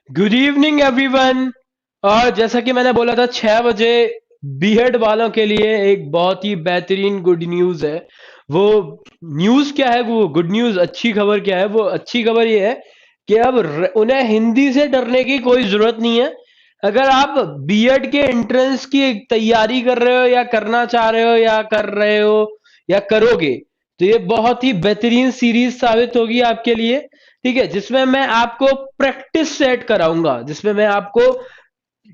Good evening everyone. और जैसा कि मैंने बोला था 6 बजे बीएड वालों के लिए एक बहुत ही बेहतरीन गुड न्यूज़ है। वो न्यूज़ क्या है, वो गुड न्यूज़, अच्छी खबर क्या है, वो अच्छी खबर ये है कि अब उन्हें हिंदी से डरने की कोई ज़रूरत नहीं है। अगर आप बीएड के एंट्रेंस की तैयारी कर रहे हो या करना चाह रहे हो या कर रहे हो या करोगे, तो ये बहुत ही बेहतरीन सीरीज साबित होगी आपके लिए। ठीक है, जिसमें मैं आपको प्रैक्टिस सेट कराऊंगा, जिसमें मैं आपको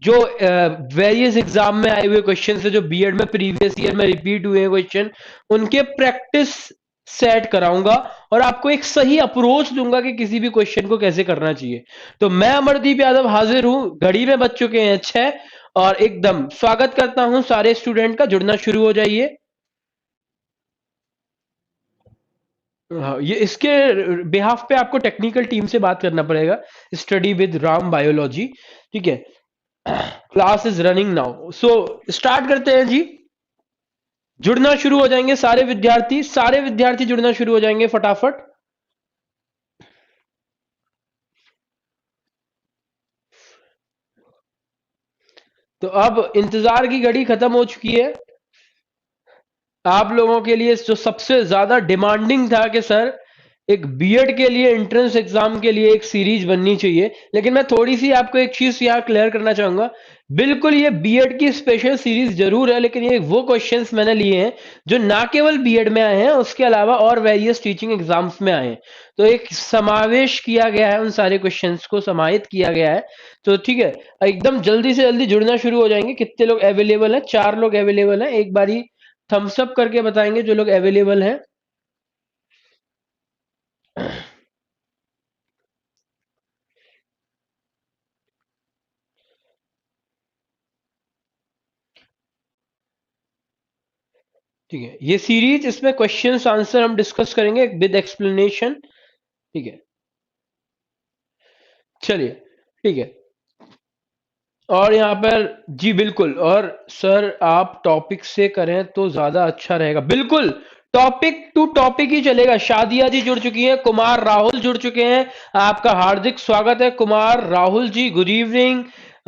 जो वेरियस एग्जाम में आए हुए क्वेश्चन है, जो बीएड में प्रीवियस ईयर में रिपीट हुए हैं क्वेश्चन, उनके प्रैक्टिस सेट कराऊंगा और आपको एक सही अप्रोच दूंगा कि किसी भी क्वेश्चन को कैसे करना चाहिए। तो मैं अमरदीप यादव हाजिर हूं, घड़ी में बज चुके हैं 6 और एकदम स्वागत करता हूं सारे स्टूडेंट का। जुड़ना शुरू हो जाइए। हाँ, ये इसके बिहाफ पे आपको टेक्निकल टीम से बात करना पड़ेगा। Study with Ram biology. ठीक है, class is running now, so start करते हैं जी। जुड़ना शुरू हो जाएंगे सारे विद्यार्थी जुड़ना शुरू हो जाएंगे फटाफट। तो अब इंतजार की घड़ी खत्म हो चुकी है। आप लोगों के लिए जो सबसे ज्यादा डिमांडिंग था कि सर एक बीएड के लिए एंट्रेंस एग्जाम के लिए एक सीरीज बननी चाहिए, लेकिन मैं थोड़ी सी आपको एक चीज यहाँ क्लियर करना चाहूंगा। बिल्कुल ये बीएड की स्पेशल सीरीज जरूर है, लेकिन ये वो क्वेश्चंस मैंने लिए हैं जो ना केवल बीएड में आए हैं, उसके अलावा और वेरियस टीचिंग एग्जाम्स में आए हैं। तो एक समावेश किया गया है, उन सारे क्वेश्चंस को समाहित किया गया है। तो ठीक है, एकदम जल्दी से जल्दी जुड़ना शुरू हो जाएंगे। कितने लोग अवेलेबल हैं? 4 लोग अवेलेबल हैं। एक बारी थम्स अप करके बताएंगे जो लोग अवेलेबल हैं। ठीक है, ये सीरीज, इसमें क्वेश्चंस आंसर हम डिस्कस करेंगे विद एक्सप्लेनेशन। ठीक है, चलिए। ठीक है, और यहाँ पर जी बिल्कुल, और सर आप टॉपिक से करें तो ज्यादा अच्छा रहेगा। बिल्कुल, टॉपिक टू टॉपिक ही चलेगा। शादिया जी जुड़ चुकी हैं, कुमार राहुल जुड़ चुके हैं। आपका हार्दिक स्वागत है Kumar Rahul ji, good evening.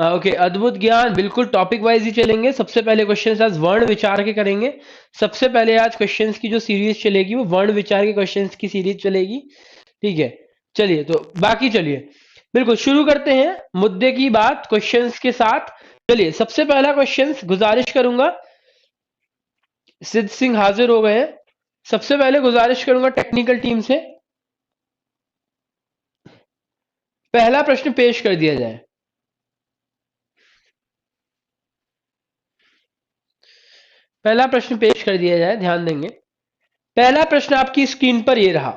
Okay, अद्भुत ज्ञान, बिल्कुल टॉपिक वाइज ही चलेंगे। सबसे पहले क्वेश्चन आज वर्ण विचार के करेंगे। सबसे पहले आज क्वेश्चंस की जो सीरीज चलेगी वो वर्ण विचार के क्वेश्चंस की सीरीज चलेगी। ठीक है, चलिए, तो बाकी चलिए बिल्कुल शुरू करते हैं मुद्दे की बात क्वेश्चंस के साथ। चलिए, सबसे पहला क्वेश्चंस गुजारिश करूंगा, सिद्ध सिंह हाजिर हो गए हैं। सबसे पहले गुजारिश करूंगा टेक्निकल टीम से पहला प्रश्न पेश कर दिया जाए। पहला प्रश्न पेश कर दिया जाए, ध्यान देंगे। पहला प्रश्न आपकी स्क्रीन पर ये रहा।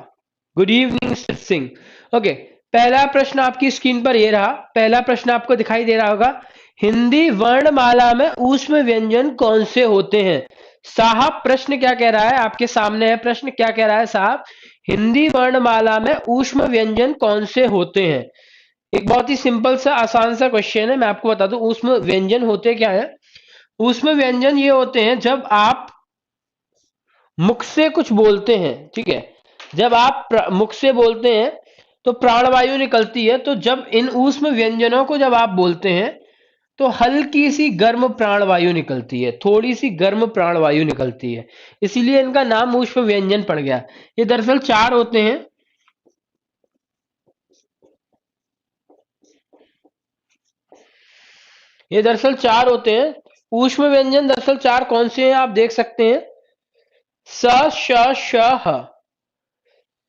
गुड इवनिंग सिद्ध सिंह। ओके, पहला प्रश्न आपकी स्क्रीन पर ये रहा। पहला प्रश्न आपको दिखाई दे रहा होगा, हिंदी वर्णमाला में ऊष्म व्यंजन कौन से होते हैं? साहब, प्रश्न क्या कह रहा है? आपके सामने है प्रश्न, क्या कह रहा है साहब? हिंदी वर्णमाला में ऊष्म व्यंजन कौन से होते हैं? एक बहुत ही सिंपल सा आसान सा क्वेश्चन है, मैं आपको बता दूं ऊष्म व्यंजन होते क्या है। ऊष्म व्यंजन ये होते हैं जब आप मुख से कुछ बोलते हैं। ठीक है, जब आप मुख से बोलते हैं तो प्राणवायु निकलती है। तो जब इन ऊष्म व्यंजनों को जब आप बोलते हैं तो हल्की सी गर्म प्राणवायु निकलती है, थोड़ी सी गर्म प्राणवायु निकलती है, इसीलिए इनका नाम ऊष्म व्यंजन पड़ गया। ये दरअसल चार होते हैं। ये दरअसल चार होते हैं। ऊष्म व्यंजन दरअसल चार कौन से हैं आप देख सकते हैं। स, श, श, ह।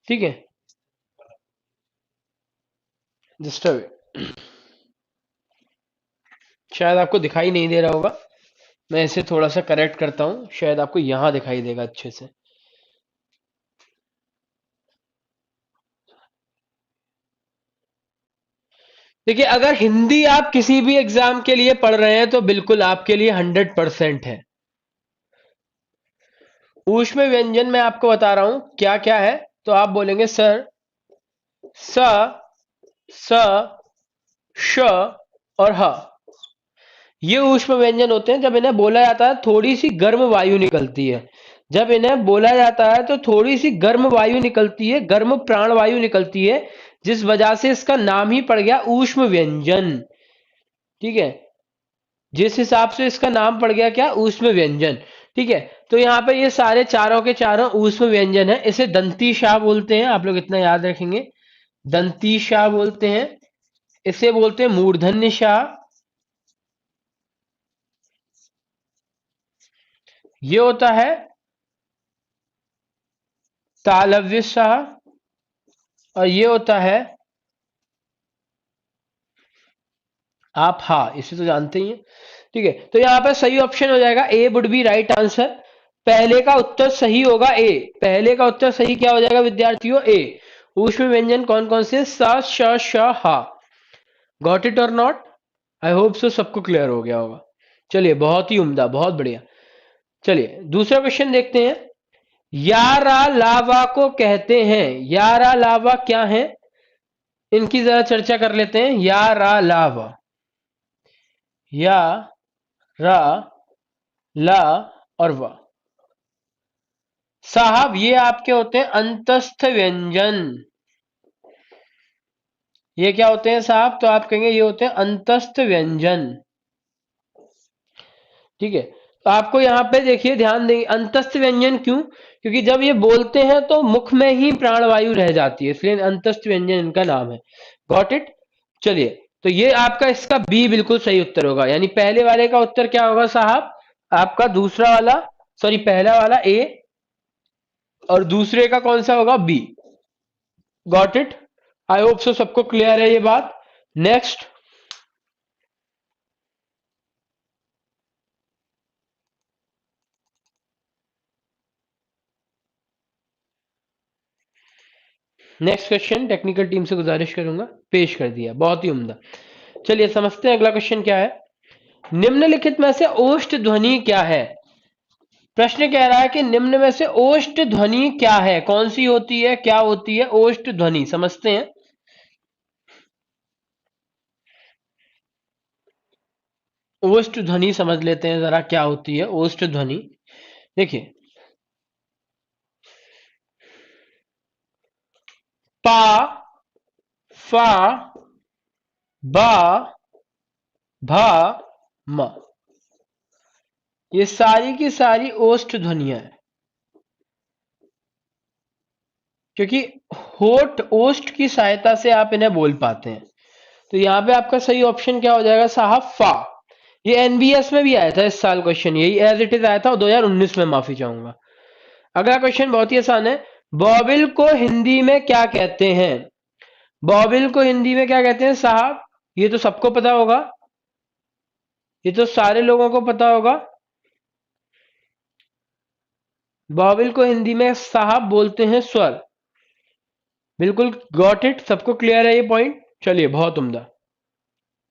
ठीक है, जस्ट शायद आपको दिखाई नहीं दे रहा होगा, मैं इसे थोड़ा सा करेक्ट करता हूं, शायद आपको यहां दिखाई देगा अच्छे से। देखिए, अगर हिंदी आप किसी भी एग्जाम के लिए पढ़ रहे हैं तो बिल्कुल आपके लिए 100% है। ऊष्म व्यंजन मैं आपको बता रहा हूं क्या क्या है। तो आप बोलेंगे सर स, स, श और ह। ये ऊष्म व्यंजन होते हैं, जब इन्हें बोला जाता है थोड़ी सी गर्म वायु निकलती है। जब इन्हें बोला जाता है तो थोड़ी सी गर्म वायु निकलती है, गर्म प्राण वायु निकलती है, जिस वजह से इसका नाम ही पड़ गया ऊष्म व्यंजन। ठीक है, जिस हिसाब से इसका नाम पड़ गया क्या, ऊष्म व्यंजन। ठीक है, तो यहाँ पे ये सारे चारों के चारों ऊष्म व्यंजन है। इसे दंती शाह बोलते हैं, आप लोग इतना याद रखेंगे, दंती शाह बोलते हैं। इसे बोलते हैं मूर्धन्य शाह। ये होता है तालव्य शाह, और ये होता है आप, हाँ इसे तो जानते ही हैं। ठीक है, तो यहाँ पर सही ऑप्शन हो जाएगा ए वुड बी राइट आंसर। पहले का उत्तर सही होगा ए। पहले का उत्तर सही क्या हो जाएगा विद्यार्थियों, ए। ऊष्म व्यंजन कौन कौन से, स श श हा। गॉट इट और नॉट? आई होप सो सबको क्लियर हो गया होगा। चलिए, बहुत ही उम्दा, बहुत बढ़िया। चलिए दूसरा क्वेश्चन देखते हैं। यारा लावा को कहते हैं, यारा लावा क्या है, इनकी जरा चर्चा कर लेते हैं। यारा लावा, या रा ला और वा। साहब ये आपके होते हैं अंतस्थ व्यंजन। ये क्या होते हैं साहब, तो आप कहेंगे ये होते हैं अंतस्थ व्यंजन। ठीक है, तो आपको यहाँ पे देखिए ध्यान देंगे, अंतस्थ व्यंजन क्यों, क्योंकि जब ये बोलते हैं तो मुख में ही प्राणवायु रह जाती है, इसलिए अंतस्थ व्यंजन इनका नाम है। Got it? चलिए, तो ये आपका इसका बी बिल्कुल सही उत्तर होगा, यानी पहले वाले का उत्तर क्या होगा साहब, आपका दूसरा वाला, सॉरी पहला वाला ए, और दूसरे का कौन सा होगा, B. Got it? I hope so सबको क्लियर है ये बात। Next, next question technical team से गुजारिश करूंगा, पेश कर दिया, बहुत ही उम्दा। चलिए समझते हैं अगला क्वेश्चन क्या है। निम्नलिखित में से ओष्ठ ध्वनि क्या है। प्रश्न कह रहा है कि निम्न में से ओष्ठ ध्वनि क्या है, कौन सी होती है, क्या होती है ओष्ठ ध्वनि, समझते हैं। ओष्ठ ध्वनि समझ लेते हैं जरा, क्या होती है ओष्ठ ध्वनि। देखिए, पा, फा, बा, भा, म, ये सारी की सारी ओष्ठ ध्वनियां हैं, क्योंकि होठ ओष्ठ की सहायता से आप इन्हें बोल पाते हैं। तो यहां पे आपका सही ऑप्शन क्या हो जाएगा साहब, फा। ये एनबीएस में भी आया था इस साल क्वेश्चन, यही एज इट इज आया था 2019 में, माफी चाहूंगा। अगला क्वेश्चन बहुत ही आसान है। बॉबिल को हिंदी में क्या कहते हैं। बॉबिल को हिंदी में क्या कहते हैं साहब, ये तो सबको पता होगा, ये तो सारे लोगों को पता होगा। बॉबिल को हिंदी में साहब बोलते हैं स्वर। बिल्कुल, गॉट इट, सबको क्लियर है ये पॉइंट। चलिए बहुत उम्दा।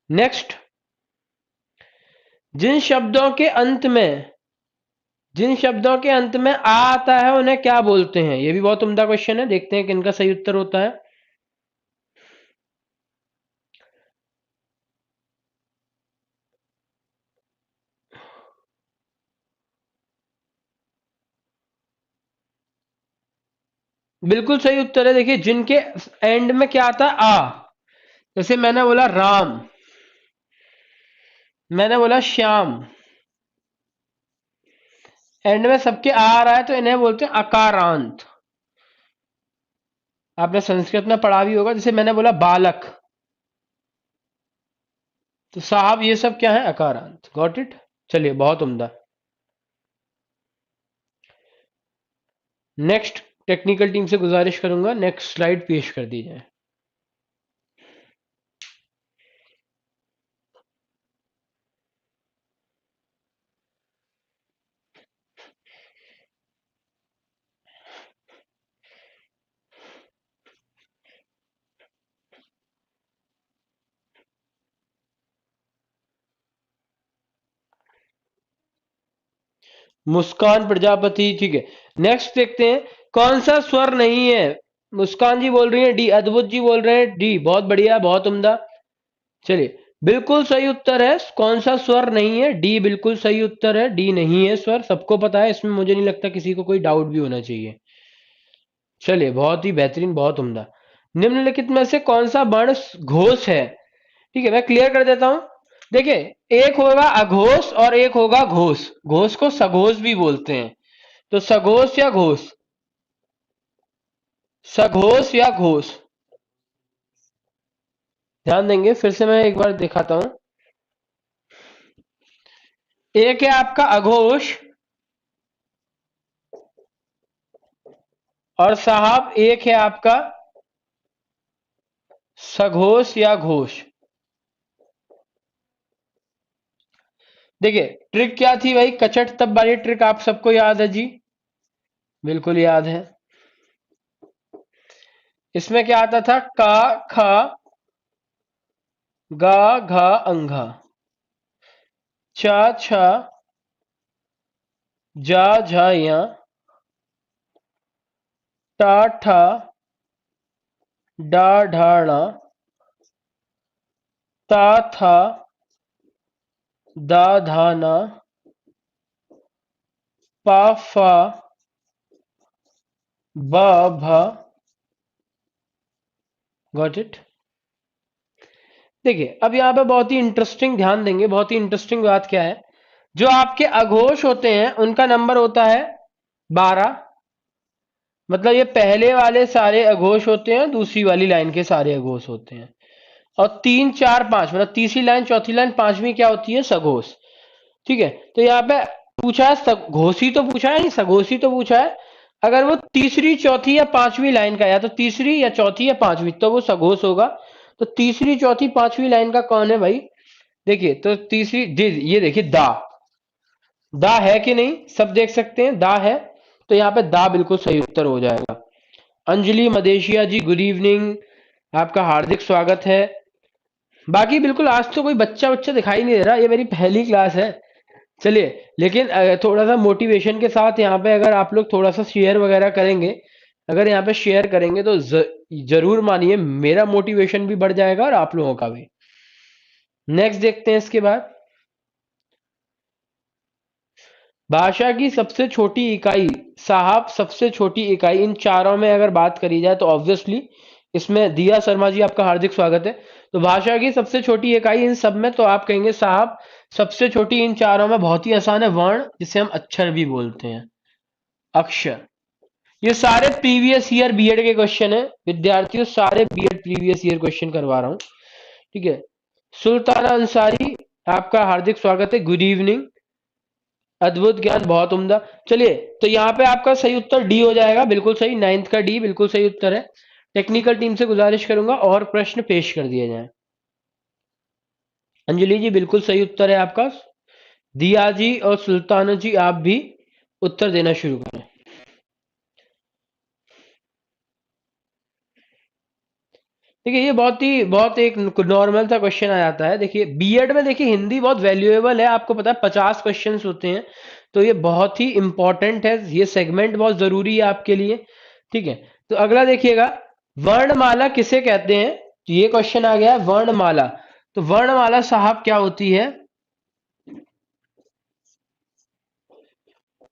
नेक्स्ट, जिन शब्दों के अंत में, जिन शब्दों के अंत में आ आता है उन्हें क्या बोलते हैं। ये भी बहुत उम्दा क्वेश्चन है, देखते हैं किनका सही उत्तर होता है। बिल्कुल सही उत्तर है। देखिए, जिनके एंड में क्या आता है, आ, जैसे मैंने बोला राम, मैंने बोला श्याम, एंड में सबके आ रहा है तो इन्हें बोलते हैं अकारांत। आपने संस्कृत में पढ़ा भी होगा, जैसे मैंने बोला बालक, तो साहब ये सब क्या है, अकारांत। Got it? चलिए बहुत उम्दा। नेक्स्ट, टेक्निकल टीम से गुजारिश करूंगा नेक्स्ट स्लाइड पेश कर दी जाए। मुस्कान प्रजापति, ठीक है। नेक्स्ट देखते हैं, कौन सा स्वर नहीं है। मुस्कान जी बोल रही है डी, अद्भुत जी बोल रहे हैं डी, बहुत बढ़िया, बहुत उम्दा। चलिए, बिल्कुल सही उत्तर है। कौन सा स्वर नहीं है? डी बिल्कुल सही उत्तर है। डी नहीं है स्वर, सबको पता है, इसमें मुझे नहीं लगता किसी को कोई डाउट भी होना चाहिए। चलिए, बहुत ही बेहतरीन, बहुत उम्दा। निम्नलिखित में से कौन सा वर्ण घोष है? ठीक है, मैं क्लियर कर देता हूं। देखिए, एक होगा अघोष और एक होगा घोष। घोष को सघोष भी बोलते हैं। तो सघोष या घोष? सघोष या घोष? ध्यान देंगे, फिर से मैं एक बार दिखाता हूं। एक है आपका अघोष और साहब एक है आपका सघोष या घोष। देखिए, ट्रिक क्या थी भाई? कचट तब वाली ट्रिक आप सबको याद है जी? बिल्कुल याद है। इसमें क्या आता था? का, खा, गा, घा, अंघा, चा, छा, जा, झा, या, टा, ठा, डा, ढा, णा, ता, था, दा, धा, ना, पा, फा, बा, भा। Got it? देखिए, अब यहां पे बहुत ही इंटरेस्टिंग, ध्यान देंगे, बहुत ही इंटरेस्टिंग बात क्या है। जो आपके अघोष होते हैं उनका नंबर होता है 12। मतलब ये पहले वाले सारे अघोष होते हैं, दूसरी वाली लाइन के सारे अघोष होते हैं। और 3 4 5 मतलब तीसरी लाइन, चौथी लाइन, पांचवी क्या होती है? सघोष। ठीक है, तो यहाँ पे पूछा है घोषी तो पूछा है नहीं, सघोषी तो पूछा है। अगर वो तीसरी, चौथी या पांचवी लाइन का, या तो तीसरी या चौथी या पांचवी, तो वो सघोष होगा। तो तीसरी, चौथी, पांचवी लाइन का कौन है भाई? देखिए, तो तीसरी ये देखिए, दा। दा है कि नहीं? सब देख सकते हैं, दा है। तो यहाँ पे दा बिल्कुल सही उत्तर हो जाएगा। अंजलि मदेशिया जी, गुड इवनिंग, आपका हार्दिक स्वागत है। बाकी बिल्कुल आज तो कोई बच्चा बच्चा दिखाई नहीं दे रहा, ये मेरी पहली क्लास है। चलिए, लेकिन थोड़ा सा मोटिवेशन के साथ यहाँ पे अगर आप लोग थोड़ा सा शेयर वगैरह करेंगे, अगर यहाँ पे शेयर करेंगे तो जरूर मानिए मेरा मोटिवेशन भी बढ़ जाएगा और आप लोगों का भी। नेक्स्ट देखते हैं इसके बाद। भाषा की सबसे छोटी इकाई, साहब सबसे छोटी इकाई इन चारों में अगर बात करी जाए तो ऑब्वियसली इसमें दिया शर्मा जी, आपका हार्दिक स्वागत है। तो भाषा की सबसे छोटी इकाई इन सब में, तो आप कहेंगे साहब सबसे छोटी इन चारों में बहुत ही आसान है, वर्ण, जिसे हम अक्षर भी बोलते हैं। अक्षर। ये सारे प्रीवियस ईयर बीएड के क्वेश्चन है विद्यार्थियों, सारे बीएड प्रीवियस ईयर क्वेश्चन करवा रहा हूं। ठीक है। सुल्ताना अंसारी, आपका हार्दिक स्वागत है, गुड इवनिंग। अद्भुत ज्ञान, बहुत उम्दा। चलिए, तो यहाँ पे आपका सही उत्तर डी हो जाएगा, बिल्कुल सही, नाइन्थ का डी बिल्कुल सही उत्तर है। टेक्निकल टीम से गुजारिश करूंगा और प्रश्न पेश कर दिए जाए। अंजलि जी, बिल्कुल सही उत्तर है आपका। दिया जी और सुल्ताना जी, आप भी उत्तर देना शुरू करें। देखिए, ये बहुत एक नॉर्मल सा क्वेश्चन आ जाता है। देखिए, बीएड में देखिए हिंदी बहुत वैल्यूएबल है, आपको पता है 50 क्वेश्चंस होते हैं। तो ये बहुत ही इंपॉर्टेंट है, ये सेगमेंट बहुत जरूरी है आपके लिए। ठीक है, तो अगला देखिएगा, वर्णमाला किसे कहते हैं? तो ये क्वेश्चन आ गया है, वर्णमाला। तो वर्णमाला साहब क्या होती है?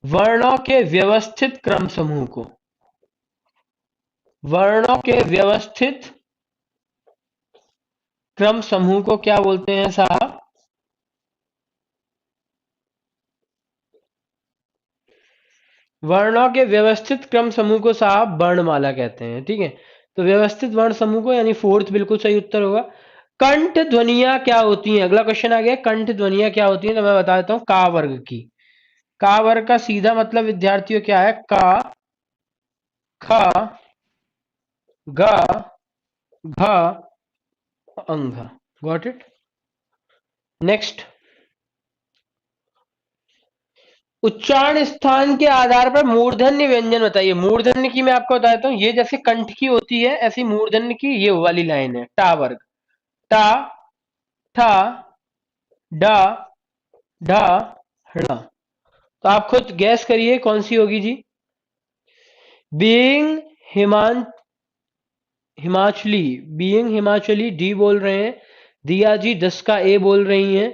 वर्णों के व्यवस्थित क्रम समूह को, वर्णों के व्यवस्थित क्रम समूह को क्या बोलते हैं साहब? वर्णों के व्यवस्थित क्रम समूह को साहब वर्णमाला कहते हैं। ठीक है, तो व्यवस्थित वर्ण समूह को, यानी फोर्थ बिल्कुल सही उत्तर होगा। कंठ ध्वनियां क्या होती हैं? अगला क्वेश्चन आ गया, कंठ ध्वनियां क्या होती हैं? तो मैं बता देता हूं, का वर्ग की। का वर्ग का सीधा मतलब विद्यार्थियों क्या है? का, ख, ग, घ, अंघ। Got it? नेक्स्ट, उच्चारण स्थान के आधार पर मूर्धन्य व्यंजन बताइए। मूर्धन्य की मैं आपको बता देता हूं, ये जैसे कंठ की होती है, ऐसी मूर्धन्य की ये वाली लाइन है, टा वर्ग। टा, ठा, डा, ढा, ढ़। तो आप खुद गैस करिए कौन सी होगी जी? बीइंग हिमान हिमाचली, बीइंग हिमाचली, डी बोल रहे हैं। दिया जी 10 का ए बोल रही हैं।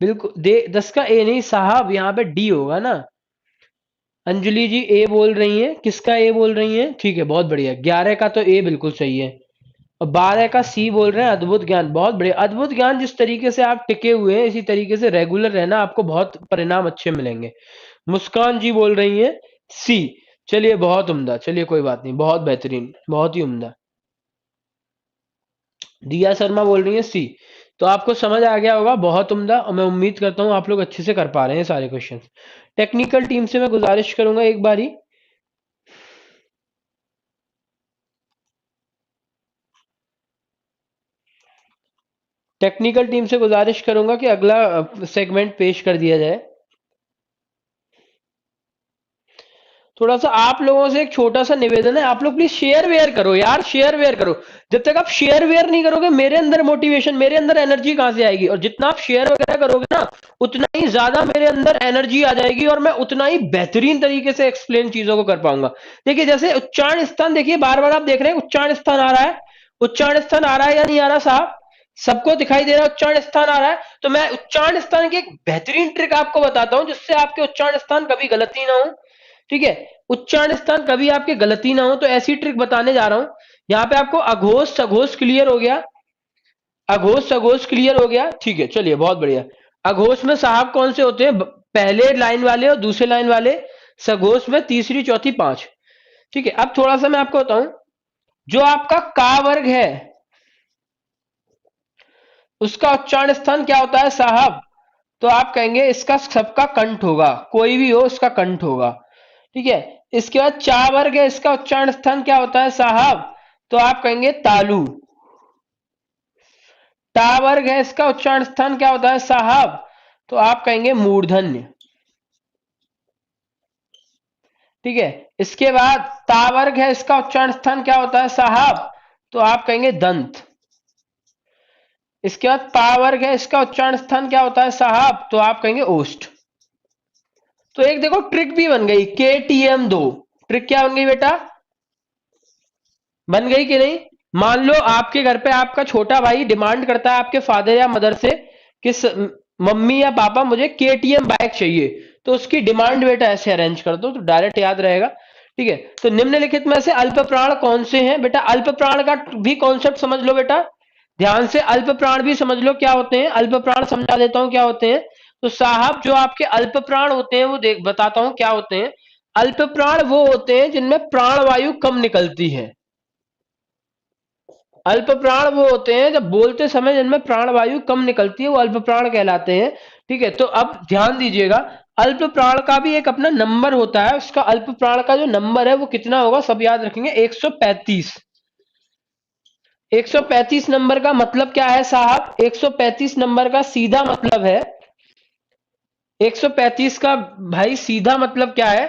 बिल्कुल 10 का ए नहीं साहब, यहाँ पे डी होगा ना। अंजलि जी ए बोल रही हैं, किसका ए बोल रही हैं? ठीक है, बहुत बढ़िया। 11 का तो ए बिल्कुल सही है। और 12 का सी बोल रहे हैं, अद्भुत ज्ञान, बहुत बढ़िया। अद्भुत ज्ञान, जिस तरीके से आप टिके हुए हैं इसी तरीके से रेगुलर रहना, आपको बहुत परिणाम अच्छे मिलेंगे। मुस्कान जी बोल रही हैं सी। चलिए बहुत उम्दा, चलिए कोई बात नहीं, बहुत बेहतरीन, बहुत ही उम्दा। दिया शर्मा बोल रही है सी। तो आपको समझ आ गया होगा, बहुत उम्दा। और मैं उम्मीद करता हूं आप लोग अच्छे से कर पा रहे हैं सारे क्वेश्चन। टेक्निकल टीम से मैं गुजारिश करूंगा एक बारी, टेक्निकल टीम से गुजारिश करूंगा कि अगला सेगमेंट पेश कर दिया जाए। थोड़ा सा आप लोगों से एक छोटा सा निवेदन है, आप लोग प्लीज शेयर वेयर करो यार, शेयर वेयर करो। जब तक आप शेयर वेयर नहीं करोगे, मेरे अंदर मोटिवेशन, मेरे अंदर एनर्जी कहां से आएगी? और जितना आप शेयर वगैरह करोगे ना, उतना ही ज्यादा मेरे अंदर एनर्जी आ जाएगी और मैं उतना ही बेहतरीन तरीके से एक्सप्लेन चीजों को कर पाऊंगा। देखिए जैसे उच्चारण स्थान, देखिए बार बार आप देख रहे हैं उच्चारण स्थान आ रहा है। उच्चारण स्थान आ रहा है या नहीं आ रहा साहब? सबको दिखाई दे रहा है उच्चारण स्थान आ रहा है? तो मैं उच्चारण स्थान की एक बेहतरीन ट्रिक आपको बताता हूं, जिससे आपके उच्चारण स्थान कभी गलती ना हो। ठीक है, उच्चारण स्थान कभी आपके गलती ना हो, तो ऐसी ट्रिक बताने जा रहा हूं। यहां पे आपको अघोष सघोष क्लियर हो गया? अघोष सघोष क्लियर हो गया? ठीक है, चलिए बहुत बढ़िया। अघोष में साहब कौन से होते हैं? पहले लाइन वाले और दूसरे लाइन वाले। सघोष में तीसरी चौथी पांच। ठीक है, अब थोड़ा सा मैं आपको बताऊं, जो आपका का वर्ग है उसका उच्चारण स्थान क्या होता है साहब? तो आप कहेंगे इसका सबका कंठ होगा, कोई भी हो उसका कंठ होगा। ठीक है, इसके बाद चा वर्ग है, इसका उच्चारण स्थान क्या होता है साहब? तो आप कहेंगे तालु। टा वर्ग है, इसका उच्चारण स्थान क्या होता है साहब? तो आप कहेंगे मूर्धन्य। ठीक है, इसके बाद ता वर्ग है, इसका उच्चारण स्थान क्या होता है साहब? तो आप कहेंगे दंत। इसके बाद पा वर्ग है, इसका उच्चारण स्थान क्या होता है साहब? तो आप कहेंगे ओष्ठ। तो एक देखो ट्रिक भी बन गई, के टी एम दो। ट्रिक क्या बन गई बेटा? बन गई कि नहीं? मान लो आपके घर पे आपका छोटा भाई डिमांड करता है आपके फादर या मदर से कि मम्मी या पापा मुझे केटीएम बाइक चाहिए। तो उसकी डिमांड बेटा ऐसे अरेंज कर दो, तो डायरेक्ट याद रहेगा। ठीक है, तो निम्नलिखित में से अल्प प्राण कौन से हैं? बेटा अल्प प्राण का भी कॉन्सेप्ट समझ लो बेटा, ध्यान से। अल्प प्राण भी समझ लो क्या होते हैं। अल्प प्राण समझा देता हूं क्या होते हैं। तो साहब जो आपके अल्प प्राण होते हैं वो देख बताता हूं क्या होते हैं। अल्प प्राण वो होते हैं जिनमें प्राणवायु कम निकलती है। अल्प प्राण वो होते हैं जब बोलते समय जिनमें प्राणवायु कम निकलती है, वो अल्प प्राण कहलाते हैं। ठीक है, तो अब ध्यान दीजिएगा, अल्प प्राण का भी एक अपना नंबर होता है। उसका अल्प प्राण का जो नंबर है वो कितना होगा, सब याद रखेंगे, 135। 135 नंबर का मतलब क्या है साहब? 135 नंबर का सीधा मतलब है, 135 का भाई सीधा मतलब क्या है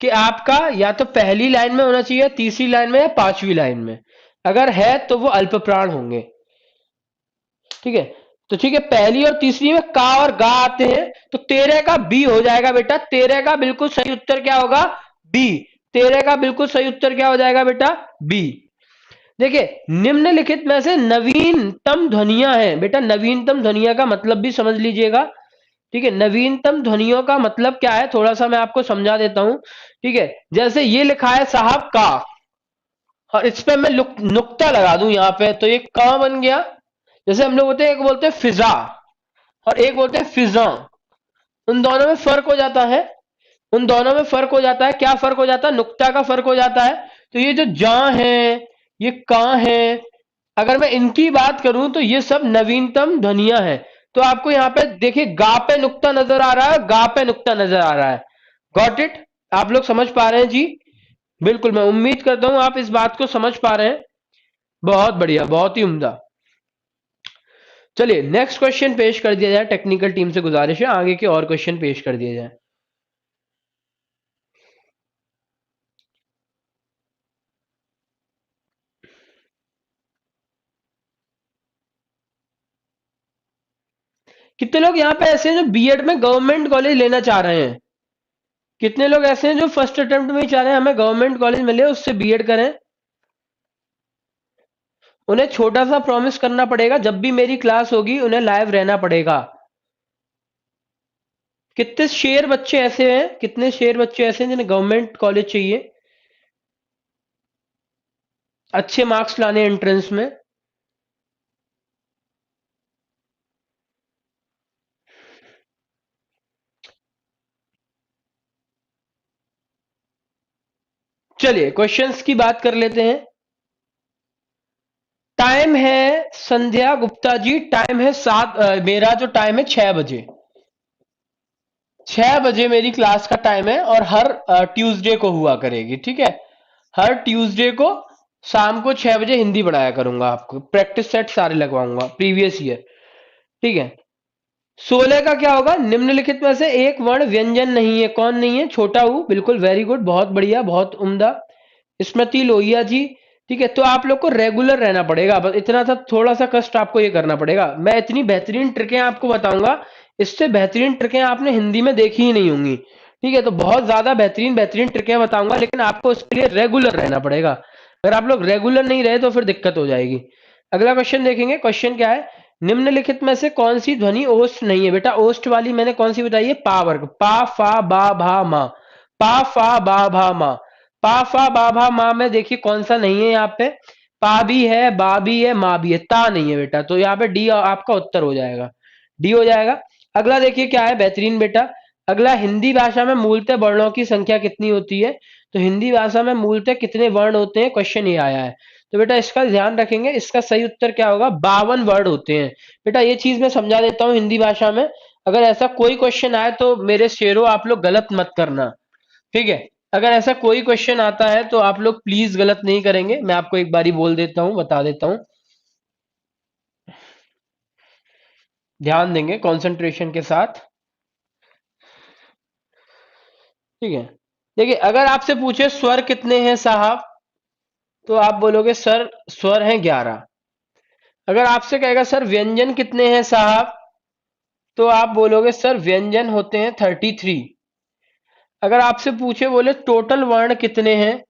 कि आपका या तो पहली लाइन में होना चाहिए, तीसरी लाइन में या पांचवी लाइन में। अगर है तो वो अल्प प्राण होंगे। ठीक है, तो ठीक है, पहली और तीसरी में का और गा आते हैं, तो 13 का बी हो जाएगा बेटा। 13 का बिल्कुल सही उत्तर क्या होगा? बी। 13 का बिल्कुल सही उत्तर क्या हो जाएगा बेटा? बी। देखिए निम्नलिखित में से नवीनतम ध्वनियां हैं बेटा। नवीनतम ध्वनिया का मतलब भी समझ लीजिएगा। ठीक है, नवीनतम ध्वनियों का मतलब क्या है, थोड़ा सा मैं आपको समझा देता हूं। ठीक है, जैसे ये लिखा है साहब का, और इस पे मैं नुक्ता लगा दूं यहां पे, तो ये का बन गया। जैसे हम लोग बोलते हैं, एक बोलते हैं फिजा और एक बोलते हैं फिजा। उन दोनों में फर्क हो जाता है। उन दोनों में फर्क हो जाता है। क्या फर्क हो जाता है? नुक्ता का फर्क हो जाता है। तो ये जो जा है, ये का है, अगर मैं इनकी बात करूं तो ये सब नवीनतम ध्वनियां हैं। तो आपको यहां पे देखिए, गा पे नुक्ता नजर आ रहा है, गा पे नुक्ता नजर आ रहा है। Got it? आप लोग समझ पा रहे हैं जी? बिल्कुल, मैं उम्मीद करता हूं आप इस बात को समझ पा रहे हैं। बहुत बढ़िया, बहुत ही उम्दा। चलिए नेक्स्ट क्वेश्चन पेश कर दिया जाए। टेक्निकल टीम से गुजारिश है आगे के और क्वेश्चन पेश कर दिए जाए। कितने लोग यहाँ पे ऐसे हैं जो बीएड में गवर्नमेंट कॉलेज लेना चाह रहे हैं? कितने लोग ऐसे हैं जो फर्स्ट अटेम्प्ट में ही चाह रहे हैं हमें गवर्नमेंट कॉलेज मिले, उससे बीएड करें? उन्हें छोटा सा प्रॉमिस करना पड़ेगा, जब भी मेरी क्लास होगी उन्हें लाइव रहना पड़ेगा। कितने शेर बच्चे ऐसे हैं, कितने शेर बच्चे ऐसे हैं जिन्हें गवर्नमेंट कॉलेज चाहिए, अच्छे मार्क्स लाने एंट्रेंस में? चलिए क्वेश्चंस की बात कर लेते हैं। टाइम है संध्या गुप्ता जी, टाइम है मेरा जो टाइम है 6 बजे। 6 बजे मेरी क्लास का टाइम है और हर ट्यूसडे को हुआ करेगी, ठीक है। हर ट्यूसडे को शाम को 6 बजे हिंदी पढ़ाया करूंगा, आपको प्रैक्टिस सेट सारे लगवाऊंगा प्रीवियस ईयर, ठीक है। 16 का क्या होगा? निम्नलिखित में से एक वर्ण व्यंजन नहीं है। कौन नहीं है? छोटा ऊ, बिल्कुल, वेरी गुड, बहुत बढ़िया, बहुत उम्दा। स्मृति लोहिया जी, ठीक है। तो आप लोग को रेगुलर रहना पड़ेगा, बस इतना सा थोड़ा सा कष्ट आपको ये करना पड़ेगा। मैं इतनी बेहतरीन ट्रिकें आपको बताऊंगा, इससे बेहतरीन ट्रिकें आपने हिंदी में देखी ही नहीं होंगी, ठीक है। तो बहुत ज्यादा बेहतरीन बेहतरीन ट्रिकें बताऊंगा, लेकिन आपको इसके लिए रेगुलर रहना पड़ेगा। अगर आप लोग रेगुलर नहीं रहे तो फिर दिक्कत हो जाएगी। अगला क्वेश्चन देखेंगे। क्वेश्चन क्या है? निम्नलिखित में से कौन सी ध्वनि ओष्ठ नहीं है? बेटा ओष्ठ वाली मैंने कौन सी बताई है? पा वर्ग, पा फा बा भा मा, पा फा बा भा मा। पा फा बा भा मा में देखिए कौन सा नहीं है यहाँ पे? पा भी है, बा भी है, मा भी है, ता नहीं है बेटा। तो यहाँ पे डी आपका उत्तर हो जाएगा, डी हो जाएगा। अगला देखिए क्या है, बेहतरीन बेटा। अगला, हिंदी भाषा में मूलतः वर्णों की संख्या कितनी होती है? तो हिंदी भाषा में मूलतः कितने वर्ण होते हैं, क्वेश्चन ये आया है। तो बेटा इसका ध्यान रखेंगे, इसका सही उत्तर क्या होगा? 52 वर्ड होते हैं। बेटा ये चीज मैं समझा देता हूँ हिंदी भाषा में, अगर ऐसा कोई क्वेश्चन आए तो मेरे शेरों आप लोग गलत मत करना, ठीक है। अगर ऐसा कोई क्वेश्चन आता है तो आप लोग प्लीज गलत नहीं करेंगे, मैं आपको एक बारी बोल देता हूं, बता देता हूं, ध्यान देंगे कंसंट्रेशन के साथ, ठीक है। देखिए अगर आपसे पूछे स्वर कितने हैं साहब, तो आप बोलोगे सर स्वर हैं 11। अगर आपसे कहेगा सर व्यंजन कितने हैं साहब, तो आप बोलोगे सर व्यंजन होते हैं 33। अगर आपसे पूछे बोले टोटल वर्ण कितने हैं,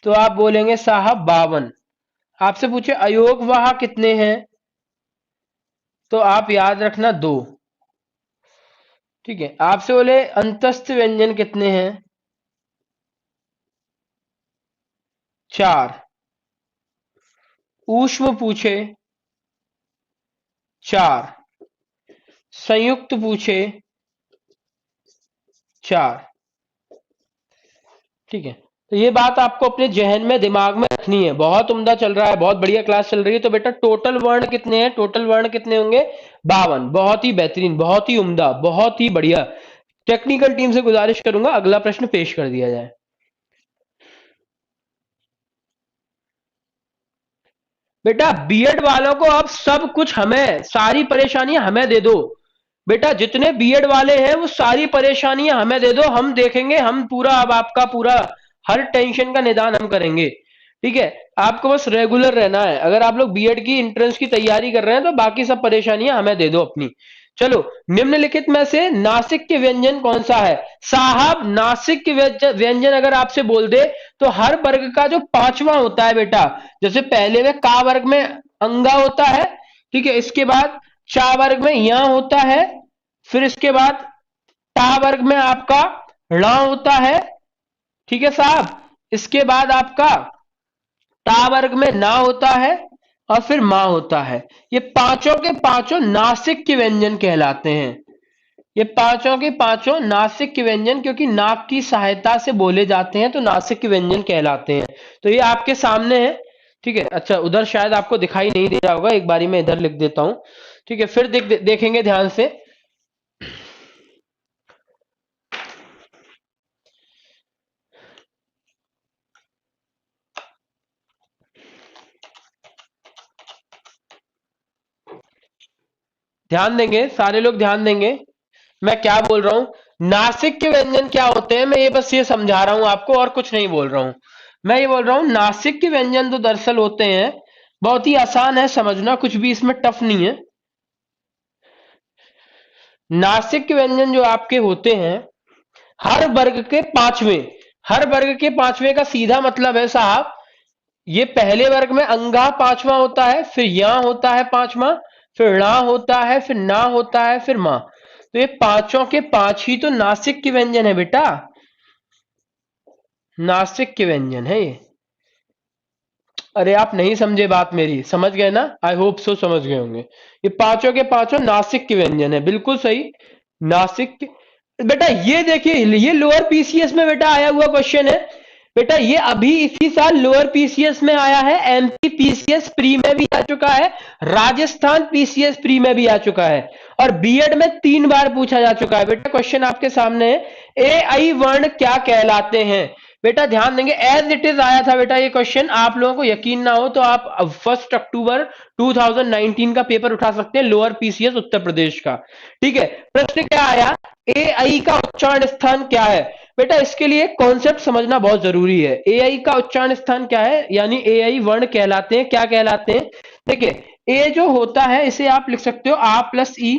तो आप बोलेंगे साहब 52। आपसे पूछे अयोगवाह कितने हैं, तो आप याद रखना 2, ठीक है। आपसे बोले अंतस्थ व्यंजन कितने हैं, 4। ऊष्म पूछे 4, संयुक्त पूछे 4, ठीक है। तो ये बात आपको अपने जहन में दिमाग में रखनी है। बहुत उम्दा चल रहा है, बहुत बढ़िया क्लास चल रही है। तो बेटा टोटल वर्ण कितने हैं? टोटल वर्ण कितने होंगे? 52। बहुत ही बेहतरीन, बहुत ही उम्दा, बहुत ही बढ़िया। टेक्निकल टीम से गुजारिश करूंगा अगला प्रश्न पेश कर दिया जाए। बेटा बीएड वालों को अब सब कुछ हमें, सारी परेशानियां हमें दे दो। बेटा जितने बीएड वाले हैं वो सारी परेशानियां हमें दे दो, हम देखेंगे, हम पूरा अब आपका पूरा हर टेंशन का निदान हम करेंगे, ठीक है। आपको बस रेगुलर रहना है। अगर आप लोग बीएड की एंट्रेंस की तैयारी कर रहे हैं तो बाकी सब परेशानियां हमें दे दो अपनी। चलो, निम्नलिखित में से नासिक के व्यंजन कौन सा है? साहब नासिक के व्यंजन अगर आपसे बोल दे तो हर वर्ग का जो पांचवा होता है बेटा, जैसे पहले में का वर्ग में अंगा होता है, ठीक है। इसके बाद चा वर्ग में या होता है, फिर इसके बाद टा वर्ग में आपका ला होता है, ठीक है साहब। इसके बाद आपका टा वर्ग में ना होता है और फिर मां होता है। ये पांचों के पांचों नासिक के व्यंजन कहलाते हैं। ये पांचों के पांचों नासिक के व्यंजन, क्योंकि नाक की सहायता से बोले जाते हैं तो नासिक के व्यंजन कहलाते हैं। तो ये आपके सामने है, ठीक है। अच्छा उधर शायद आपको दिखाई नहीं दे रहा होगा, एक बारी मैं इधर लिख देता हूं, ठीक है। फिर देखेंगे ध्यान से। ध्यान देंगे सारे लोग, ध्यान देंगे मैं क्या बोल रहा हूं। नासिक के व्यंजन क्या होते हैं, मैं ये बस ये समझा रहा हूं आपको, और कुछ नहीं बोल रहा हूं। मैं ये बोल रहा हूं नासिक के व्यंजन तो दरअसल होते हैं, बहुत ही आसान है समझना, कुछ भी इसमें टफ नहीं है। नासिक के व्यंजन जो आपके होते हैं, हर वर्ग के पांचवें, हर वर्ग के पांचवें का सीधा मतलब है साहब ये पहले वर्ग में अंगा पांचवा होता है, फिर या होता है पांचवा, फिर णा होता है, फिर ना होता है, फिर मां। तो ये पांचों के पांच ही तो नासिक के व्यंजन है बेटा, नासिक के व्यंजन है ये। अरे आप नहीं समझे बात मेरी, समझ गए ना? आई होप सो समझ गए होंगे। ये पांचों के पांचों नासिक के व्यंजन है, बिल्कुल सही। नासिक बेटा ये देखिए, ये लोअर पीसीएस में बेटा आया हुआ क्वेश्चन है। बेटा ये अभी इसी साल लोअर पीसीएस में आया है, एमपी पीसीएस प्री में भी आ चुका है, राजस्थान पीसीएस प्री में भी आ चुका है, और बीएड में 3 बार पूछा जा चुका है। बेटा क्वेश्चन आपके सामने है, ए आई वर्ण क्या कहलाते हैं? बेटा ध्यान देंगे, एज इट इज आया था बेटा ये क्वेश्चन। आप लोगों को यकीन ना हो तो आप 1 अक्टूबर 2019 का पेपर उठा सकते हैं, लोअर पीसीएस उत्तर प्रदेश का। ठीक है, प्रश्न क्या आया, ए आई का उच्चारण स्थान क्या है? बेटा इसके लिए कॉन्सेप्ट समझना बहुत जरूरी है। ए आई का उच्चारण स्थान क्या है, यानी ए आई वर्ण कहलाते हैं, क्या कहलाते हैं? देखिए, ए जो होता है इसे आप लिख सकते हो आ प्लस ई,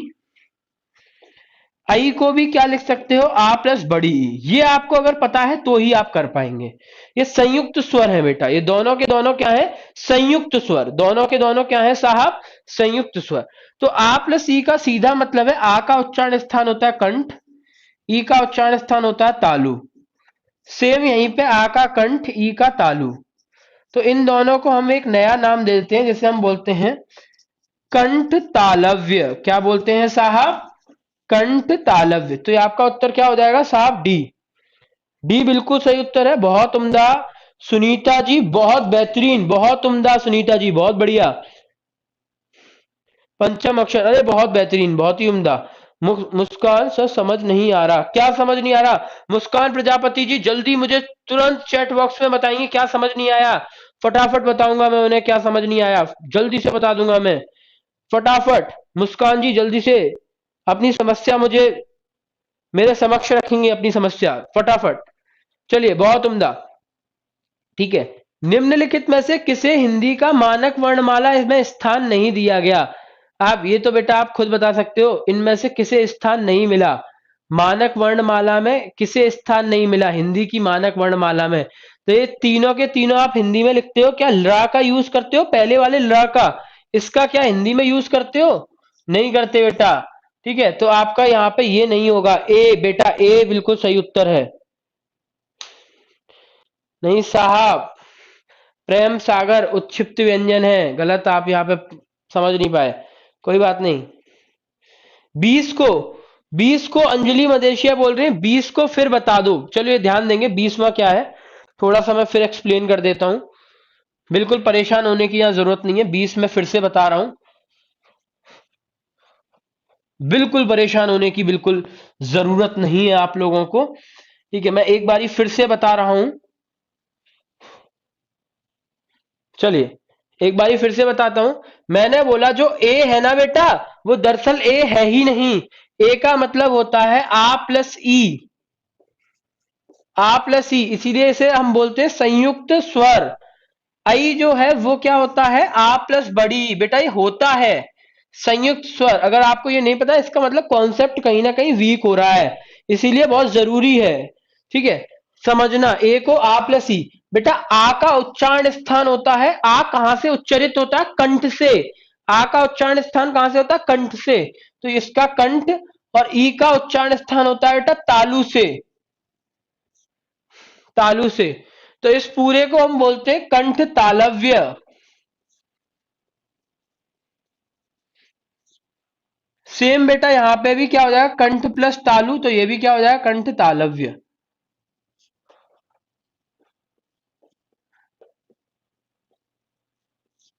आई को भी क्या लिख सकते हो, आ प्लस बड़ी ई। ये आपको अगर पता है तो ही आप कर पाएंगे। ये संयुक्त स्वर है बेटा, ये दोनों के दोनों क्या है, संयुक्त स्वर। दोनों के दोनों क्या है साहब, संयुक्त स्वर। तो आ प्लस ई का सीधा मतलब है, आ का उच्चारण स्थान होता है कंठ, ई का उच्चारण स्थान होता है तालु। सेम यहीं पे आ का कंठ, ई का तालु। तो इन दोनों को हम एक नया नाम दे देते हैं, जिसे हम बोलते हैं कंठ तालव्य। क्या बोलते हैं साहब, कंठ तालव्य। तो ये आपका उत्तर क्या हो जाएगा साहब, डी। डी बिल्कुल सही उत्तर है, बहुत उम्दा सुनीता जी, बहुत बेहतरीन, बहुत उम्दा सुनीता जी, बहुत बढ़िया। पंचम अक्षर, अरे बहुत बेहतरीन, बहुत ही उम्दा। मुस्कान सर समझ नहीं आ रहा, क्या समझ नहीं आ रहा? मुस्कान प्रजापति जी जल्दी मुझे तुरंत चैट बॉक्स में बताएंगे क्या समझ नहीं आया। फटाफट बताऊंगा मैं उन्हें क्या समझ नहीं आया, जल्दी से बता दूंगा मैं, फटाफट। मुस्कान जी जल्दी से अपनी समस्या मुझे मेरे समक्ष रखेंगे, अपनी समस्या फटाफट। चलिए बहुत उम्दा। ठीक है, निम्नलिखित में से किसे हिंदी का मानक वर्णमाला इसमें स्थान नहीं दिया गया? आप ये तो बेटा आप खुद बता सकते हो, इनमें से किसे स्थान नहीं मिला मानक वर्णमाला में, किसे स्थान नहीं मिला हिंदी की मानक वर्णमाला में? तो ये तीनों के तीनों आप हिंदी में लिखते हो क्या, ला का यूज करते हो, पहले वाले ला का, इसका क्या हिंदी में यूज करते हो? नहीं करते बेटा। ठीक है, तो आपका यहाँ पे ये नहीं होगा, ए बेटा, ए बिल्कुल सही उत्तर है। नहीं साहब, प्रेम सागर उत्क्षिप्त व्यंजन है, गलत, आप यहाँ पे समझ नहीं पाए, कोई बात नहीं। 20 को 20 को अंजलि मदेशिया बोल रहे हैं, 20 को फिर बता दो। चलिए ध्यान देंगे 20वां क्या है, थोड़ा सा मैं फिर एक्सप्लेन कर देता हूं। बिल्कुल परेशान होने की यहां जरूरत नहीं है, 20 में फिर से बता रहा हूं, बिल्कुल परेशान होने की बिल्कुल जरूरत नहीं है आप लोगों को। ठीक है, मैं एक बारी फिर से बता रहा हूं, चलिए एक बारी फिर से बताता हूं। मैंने बोला जो ए है ना बेटा, वो दरअसल ए है ही नहीं। ए का मतलब होता है आ प्लस ई, आ प्लस ई, इसीलिए इसे हम बोलते हैं संयुक्त स्वर। आई जो है वो क्या होता है, आ प्लस बड़ी। बेटा ये होता है संयुक्त स्वर, अगर आपको ये नहीं पता इसका मतलब कॉन्सेप्ट कहीं ना कहीं वीक हो रहा है, इसीलिए बहुत जरूरी है। ठीक है, समझना, ए को आ प्लस ई। बेटा आ का उच्चारण स्थान होता है, आ कहां से उच्चरित होता है, कंठ से। आ का उच्चारण स्थान कहां से होता है, कंठ से। तो इसका कंठ, और ई का उच्चारण स्थान होता है बेटा तालु से, तालु से। तो इस पूरे को हम बोलते हैं कंठ तालव्य। सेम बेटा यहां पे भी क्या हो जाएगा, कंठ प्लस तालु, तो ये भी क्या हो जाएगा, कंठ तालव्य।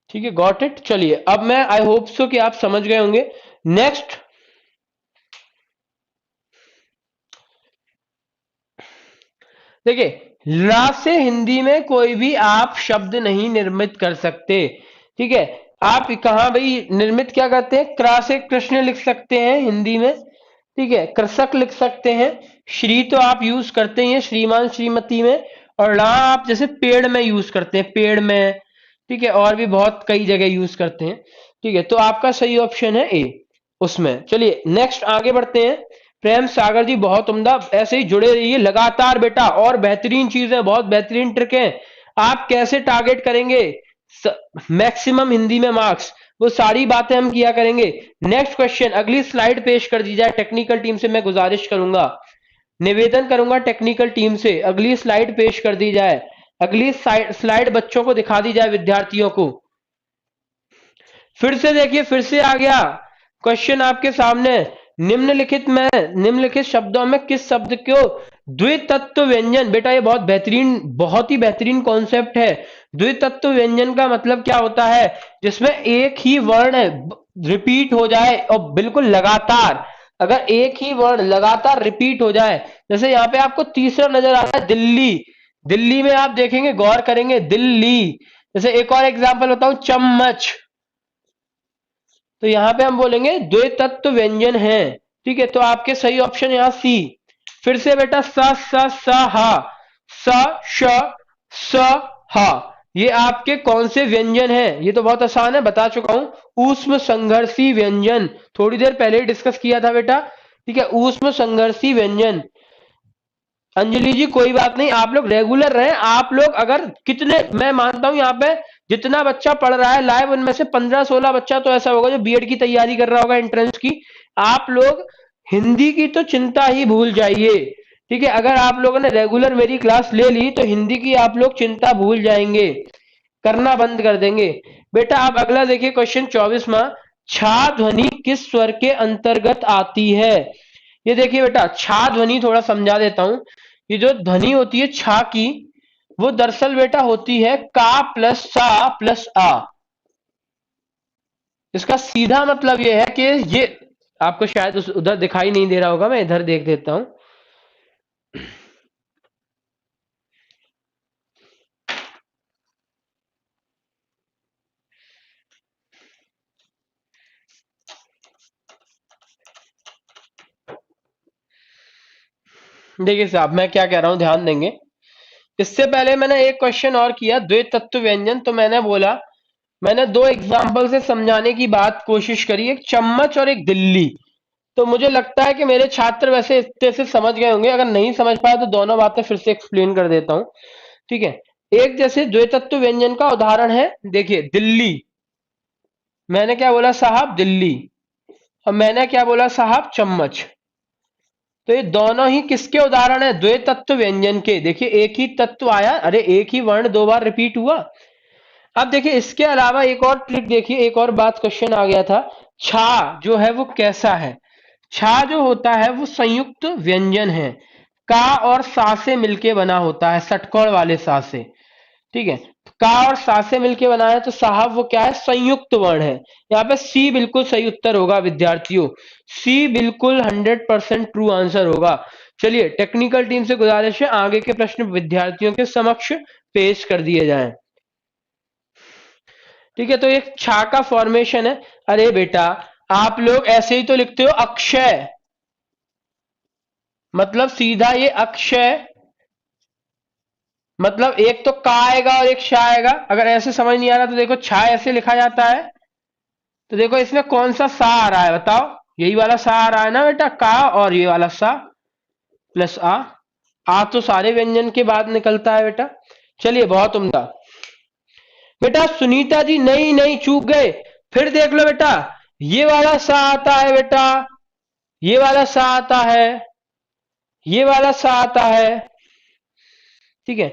ठीक है, गॉट इट। चलिए अब मैं आई होप सो कि आप समझ गए होंगे। नेक्स्ट, देखिए, ला से हिंदी में कोई भी आप शब्द नहीं निर्मित कर सकते। ठीक है, आप कहा भाई निर्मित क्या करते हैं, क्रा से कृष्ण लिख सकते हैं हिंदी में। ठीक है, कृषक लिख सकते हैं, श्री तो आप यूज करते ही हैं श्रीमान श्रीमती में, और ला आप जैसे पेड़ में यूज करते हैं, पेड़ में। ठीक है, और भी बहुत कई जगह यूज करते हैं। ठीक है, तो आपका सही ऑप्शन है ए उसमें। चलिए नेक्स्ट आगे बढ़ते हैं। प्रेम सागर जी बहुत उम्दा, ऐसे ही जुड़े रहिए लगातार बेटा, और बेहतरीन चीजें, बहुत बेहतरीन ट्रिक है आप कैसे टारगेट करेंगे मैक्सिमम हिंदी में मार्क्स, वो सारी बातें हम किया करेंगे। नेक्स्ट क्वेश्चन, अगली स्लाइड पेश कर दी जाए। टेक्निकल टीम से मैं गुजारिश करूंगा, निवेदन करूंगा टेक्निकल टीम से, अगली स्लाइड पेश कर दी जाए। अगली स्लाइड बच्चों को दिखा दी जाए, विद्यार्थियों को। फिर से देखिए, फिर से आ गया क्वेश्चन आपके सामने। निम्नलिखित शब्दों में किस शब्द को द्वितत्व व्यंजन, बेटा ये बहुत बेहतरीन, बहुत ही बेहतरीन कॉन्सेप्ट है। द्वितत्व व्यंजन का मतलब क्या होता है, जिसमें एक ही वर्ण रिपीट हो जाए और बिल्कुल लगातार, अगर एक ही वर्ण लगातार रिपीट हो जाए, जैसे यहाँ पे आपको तीसरा नजर आ रहा है दिल्ली। दिल्ली में आप देखेंगे, गौर करेंगे, दिल्ली। जैसे एक और एग्जांपल बताऊं, चम्मच। तो यहां पे हम बोलेंगे द्वितत्व व्यंजन है। ठीक है, तो आपके सही ऑप्शन यहां सी। फिर से बेटा, स हा, स श स हा, ये आपके कौन से व्यंजन हैं? ये तो बहुत आसान है, बता चुका हूं, ऊष्म संघर्षी व्यंजन। थोड़ी देर पहले ही डिस्कस किया था बेटा। ठीक है, ऊष्म संघर्षी व्यंजन। अंजलि जी कोई बात नहीं, आप लोग रेगुलर रहे। आप लोग अगर कितने, मैं मानता हूं यहाँ पे जितना बच्चा पढ़ रहा है लाइव, उनमें से 15-16 बच्चा तो ऐसा होगा जो बीएड की तैयारी कर रहा होगा, एंट्रेंस की। आप लोग हिंदी की तो चिंता ही भूल जाइए। ठीक है, अगर आप लोगों ने रेगुलर मेरी क्लास ले ली तो हिंदी की आप लोग चिंता भूल जाएंगे, करना बंद कर देंगे। बेटा आप अगला देखिए, क्वेश्चन 24वां, छा ध्वनि किस स्वर के अंतर्गत आती है? ये देखिए बेटा, छा ध्वनि थोड़ा समझा देता हूं। ये जो ध्वनि होती है छा की, वो दरअसल बेटा होती है का प्लस सा प्लस आ। इसका सीधा मतलब ये है कि ये आपको शायद उधर दिखाई नहीं दे रहा होगा, मैं इधर देख देता हूं। देखिए साहब, मैं क्या कह रहा हूं, ध्यान देंगे। इससे पहले मैंने एक क्वेश्चन और किया, द्वितत्व व्यंजन, तो मैंने बोला, मैंने दो एग्जाम्पल से समझाने की बात कोशिश करी, एक चम्मच और एक दिल्ली। तो मुझे लगता है कि मेरे छात्र वैसे इतने से समझ गए होंगे, अगर नहीं समझ पाए तो दोनों बातें फिर से एक्सप्लेन कर देता हूं। ठीक है, एक जैसे द्वितत्व व्यंजन का उदाहरण है, देखिए दिल्ली, मैंने क्या बोला साहब, दिल्ली। और मैंने क्या बोला साहब, चम्मच। तो ये दोनों ही किसके उदाहरण है? द्वितत्व व्यंजन के। देखिए एक ही तत्व आया, अरे एक ही वर्ण दो बार रिपीट हुआ। अब देखिए इसके अलावा एक और ट्रिक देखिए, एक और बात क्वेश्चन आ गया था, छा जो है वो कैसा है? छा जो होता है वो संयुक्त व्यंजन है, का और सा से मिलके बना होता है, षटकोण वाले सा से। ठीक है, का और सा से मिलके बना है, तो साहब वो क्या है? संयुक्त वर्ण है। यहाँ पे सी बिल्कुल सही उत्तर होगा विद्यार्थियों, सी बिल्कुल 100% ट्रू आंसर होगा। चलिए, टेक्निकल टीम से गुजारिश है आगे के प्रश्न विद्यार्थियों के समक्ष पेश कर दिए जाएं। ठीक है, तो एक छा का फॉर्मेशन है। अरे बेटा, आप लोग ऐसे ही तो लिखते हो अक्षय, मतलब सीधा ये अक्षय, मतलब एक तो का आएगा और एक शा आएगा। अगर ऐसे समझ नहीं आ रहा तो देखो, छा ऐसे लिखा जाता है, तो देखो इसमें कौन सा सा आ रहा है बताओ? यही वाला सा आ रहा है ना बेटा, का और ये वाला सा प्लस आ तो सारे व्यंजन के बाद निकलता है बेटा। चलिए, बहुत उम्दा। बेटा सुनीता जी, नहीं नहीं, चूक गए, फिर देख लो बेटा, ये वाला सा आता है बेटा, ये वाला सा आता है, ये वाला सा आता है। ठीक है,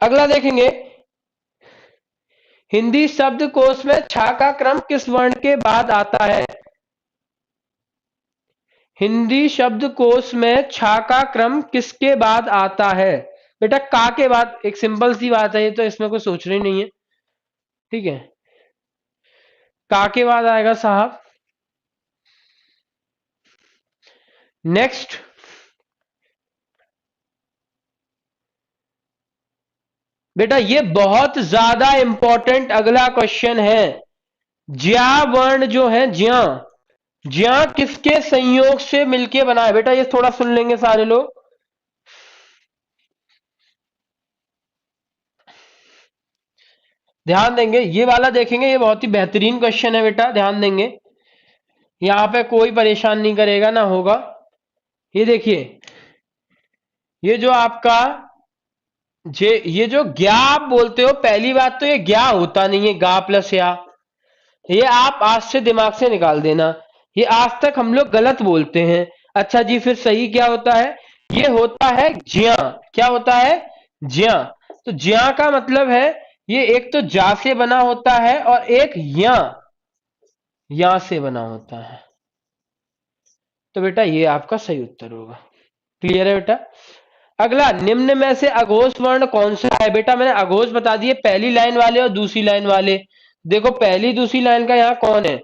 अगला देखेंगे, हिंदी शब्दकोश में छा का क्रम किस वर्ण के बाद आता है? हिंदी शब्दकोश में छा का क्रम किसके बाद आता है? बेटा का के बाद, एक सिंपल सी बात है, ये तो इसमें कुछ सोचना ही नहीं है। ठीक है, का के बाद आएगा साहब। नेक्स्ट, बेटा ये बहुत ज्यादा इंपॉर्टेंट अगला क्वेश्चन है। ज्या वर्ण जो है, ज्या, ज्या किसके संयोग से मिलके बना है? बेटा ये थोड़ा सुन लेंगे सारे लोग, ध्यान देंगे, ये वाला देखेंगे, ये बहुत ही बेहतरीन क्वेश्चन है बेटा, ध्यान देंगे, यहां पे कोई परेशान नहीं करेगा ना होगा। ये देखिए, ये जो आपका ये जो ज्ञा आप बोलते हो, पहली बात तो ये ज्ञा होता नहीं है, गा प्लस या। ये आप आज से दिमाग से निकाल देना। ये आज तक हम लोग गलत बोलते हैं। अच्छा जी, फिर सही क्या होता है? ये होता है ज्या। क्या होता है? ज्या। तो ज्या का मतलब है, ये एक तो जा से बना होता है और एक या से बना होता है। तो बेटा ये आपका सही उत्तर होगा। क्लियर है बेटा? अगला, निम्न में से अघोष वर्ण कौन सा है? बेटा मैंने अघोष बता दिए, पहली लाइन वाले और दूसरी लाइन वाले। देखो पहली दूसरी लाइन का यहाँ कौन है?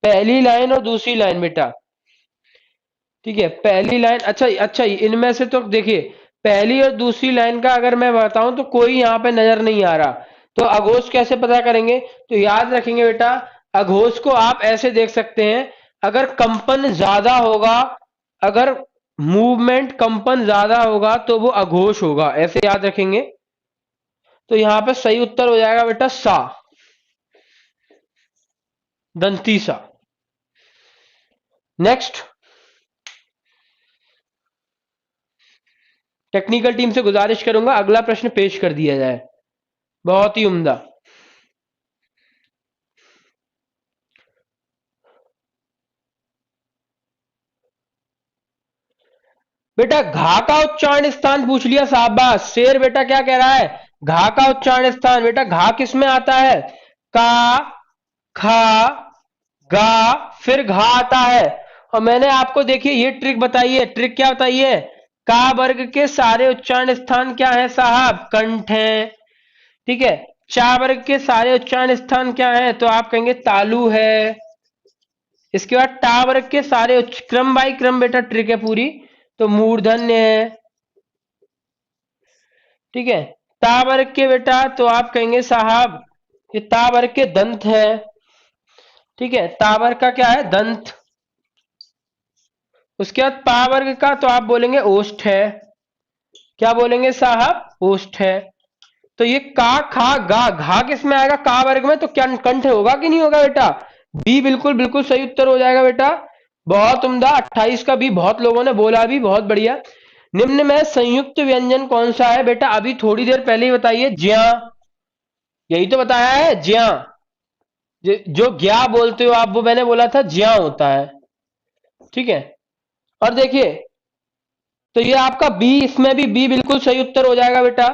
पहली लाइन और दूसरी लाइन बेटा। ठीक है, पहली लाइन। अच्छा अच्छा, इनमें से तो देखिए, पहली और दूसरी लाइन का अगर मैं बताऊं तो कोई यहाँ पे नजर नहीं आ रहा। तो अघोष कैसे पता करेंगे? तो याद रखेंगे बेटा, अघोष को आप ऐसे देख सकते हैं, अगर कंपन ज्यादा होगा, अगर मूवमेंट कंपन ज्यादा होगा तो वो अघोष होगा, ऐसे याद रखेंगे। तो यहां पे सही उत्तर हो जाएगा बेटा सा, दंती सा। नेक्स्ट, टेक्निकल टीम से गुजारिश करूंगा अगला प्रश्न पेश कर दिया जाए। बहुत ही उम्दा। बेटा घा का उच्चारण स्थान पूछ लिया, शाबाश शेर। बेटा क्या कह रहा है? घा का उच्चारण स्थान। बेटा घा किस में आता है? का, खा, गा, फिर घा आता है। और मैंने आपको देखिए ये ट्रिक बताई है। ट्रिक क्या बताई है? का वर्ग के सारे उच्चारण स्थान क्या है साहब? कंठ है। ठीक है। चा वर्ग के सारे उच्चारण स्थान क्या है? तो आप कहेंगे तालु है। इसके बाद टा वर्ग के सारे क्रम बाई क्रम बेटा ट्रिक है पूरी, तो मूर्धन्य है। ठीक है। ता वर्ग के बेटा तो आप कहेंगे साहब ये ता वर्ग के दंत है। ठीक है, ता वर्ग का क्या है? दंत। उसके बाद पा वर्ग का तो आप बोलेंगे ओष्ठ है। क्या बोलेंगे साहब? ओष्ठ है। तो ये का, खा, गा, घा किस में आएगा? का वर्ग में। तो क्या कंठ होगा कि नहीं होगा बेटा? बी बिल्कुल बिल्कुल सही उत्तर हो जाएगा बेटा। बहुत उम्दा। 28 का भी बहुत लोगों ने बोला भी, बहुत बढ़िया। निम्न में संयुक्त व्यंजन कौन सा है? बेटा अभी थोड़ी देर पहले ही बताइए, ज्या। यही तो बताया है, ज्या। जो ज्ञा बोलते हो आप, वो मैंने बोला था ज्या होता है। ठीक है। और देखिए, तो ये आपका बी, इसमें भी बी बिल्कुल सही उत्तर हो जाएगा बेटा।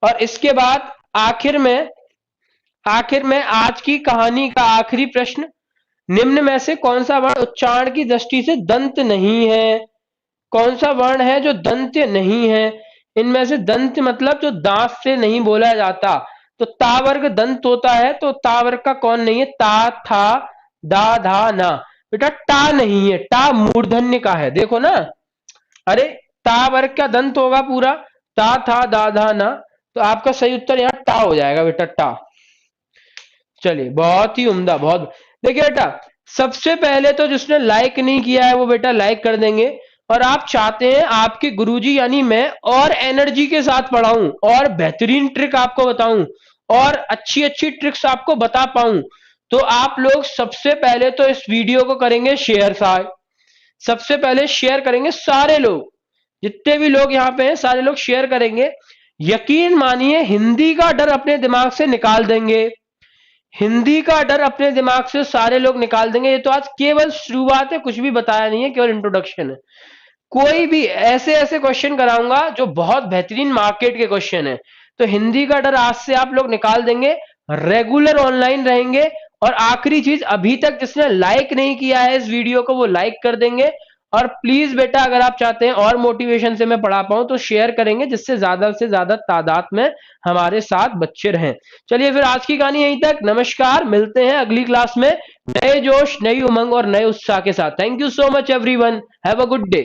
और इसके बाद आखिर में आज की कहानी का आखिरी प्रश्न, निम्न में से कौन सा वर्ण उच्चारण की दृष्टि से दंत नहीं है? कौन सा वर्ण है जो दंत्य नहीं है? इनमें से दंत मतलब जो दांत से नहीं बोला जाता। तो ता वर्ग दंत होता है, तो ता वर्ग का कौन नहीं है? ता, था, दा, धा, ना। बेटा टा नहीं है, टा मूर्धन्य का है, देखो ना। अरे ता वर्ग का दंत होगा पूरा, ता, था, दा, धा, ना। तो आपका सही उत्तर यहाँ टा हो जाएगा बेटा, टा। चलिए बहुत ही उम्दा, बहुत। देखिए बेटा, सबसे पहले तो जिसने लाइक नहीं किया है वो बेटा लाइक कर देंगे। और आप चाहते हैं आपके गुरुजी यानी मैं और एनर्जी के साथ पढ़ाऊं और बेहतरीन ट्रिक आपको बताऊं और अच्छी अच्छी ट्रिक्स आपको बता पाऊं, तो आप लोग सबसे पहले तो इस वीडियो को करेंगे शेयर। सबसे पहले शेयर करेंगे सारे लोग, जितने भी लोग यहाँ पे हैं सारे लोग शेयर करेंगे। यकीन मानिए हिंदी का डर अपने दिमाग से निकाल देंगे। हिंदी का डर अपने दिमाग से सारे लोग निकाल देंगे। ये तो आज केवल शुरुआत है, कुछ भी बताया नहीं है, केवल इंट्रोडक्शन है। कोई भी ऐसे ऐसे क्वेश्चन कराऊंगा जो बहुत बेहतरीन मार्केट के क्वेश्चन है। तो हिंदी का डर आज से आप लोग निकाल देंगे, रेगुलर ऑनलाइन रहेंगे। और आखिरी चीज, अभी तक जिसने लाइक नहीं किया है इस वीडियो को वो लाइक कर देंगे। और प्लीज बेटा अगर आप चाहते हैं और मोटिवेशन से मैं पढ़ा पाऊं तो शेयर करेंगे, जिससे ज्यादा से ज्यादा तादाद में हमारे साथ बच्चे रहें। चलिए फिर आज की कहानी यहीं तक। नमस्कार, मिलते हैं अगली क्लास में नए जोश, नई उमंग और नए उत्साह के साथ। Thank you so much everyone, have a good day.